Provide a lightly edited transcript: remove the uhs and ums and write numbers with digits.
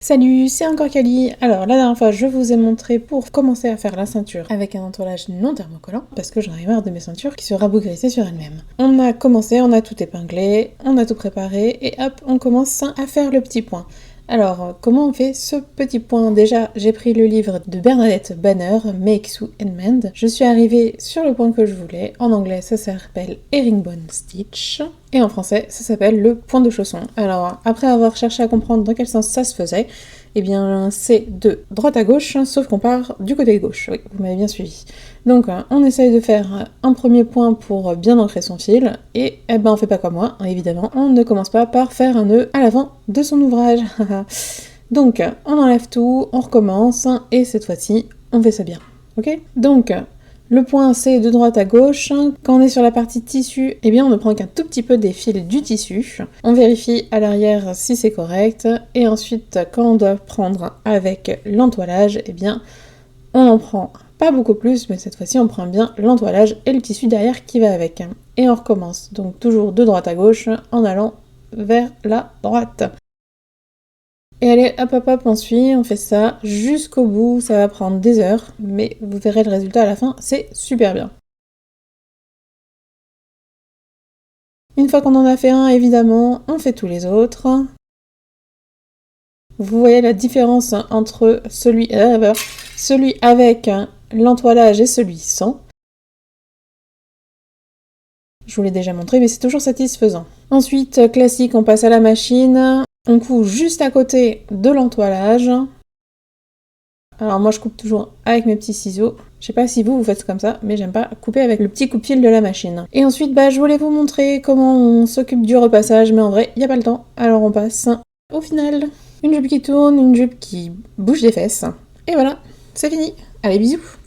Salut, c'est encore Kali. Alors la dernière fois je vous ai montré pour commencer à faire la ceinture avec un entoilage non thermocollant parce que j'en avais marre de mes ceintures qui se rabougrissaient sur elles-mêmes. On a commencé, on a tout épinglé, on a tout préparé et hop on commence à faire le petit point. Alors comment on fait ce petit point? Déjà j'ai pris le livre de Bernadette Banner, Make, Sew and Mend. Je suis arrivée sur le point que je voulais. En anglais ça s'appelle Herringbone Stitch. Et en français, ça s'appelle le point de chausson. Alors, après avoir cherché à comprendre dans quel sens ça se faisait, eh bien, c'est de droite à gauche, sauf qu'on part du côté gauche. Oui, vous m'avez bien suivi. Donc, on essaye de faire un premier point pour bien ancrer son fil, et eh ben, on fait pas comme moi, évidemment. On ne commence pas par faire un nœud à l'avant de son ouvrage. Donc, on enlève tout, on recommence, et cette fois-ci, on fait ça bien. Ok? Donc, le point c'est de droite à gauche. Quand on est sur la partie tissu, eh bien on ne prend qu'un tout petit peu des fils du tissu. On vérifie à l'arrière si c'est correct. Et ensuite, quand on doit prendre avec l'entoilage, eh bien on en prend pas beaucoup plus, mais cette fois-ci on prend bien l'entoilage et le tissu derrière qui va avec. Et on recommence. Donc toujours de droite à gauche en allant vers la droite. Et allez, hop hop hop, on suit, on fait ça jusqu'au bout, ça va prendre des heures, mais vous verrez le résultat à la fin, c'est super bien. Une fois qu'on en a fait un, évidemment, on fait tous les autres. Vous voyez la différence entre celui avec l'entoilage et celui sans. Je vous l'ai déjà montré, mais c'est toujours satisfaisant. Ensuite, classique, on passe à la machine. On coupe juste à côté de l'entoilage. Alors moi je coupe toujours avec mes petits ciseaux. Je sais pas si vous faites comme ça, mais j'aime pas couper avec le petit coupe-fil de la machine. Et ensuite, je voulais vous montrer comment on s'occupe du repassage, mais en vrai, il y a pas le temps. Alors on passe au final. Une jupe qui tourne, une jupe qui bouge des fesses. Et voilà, c'est fini. Allez, bisous!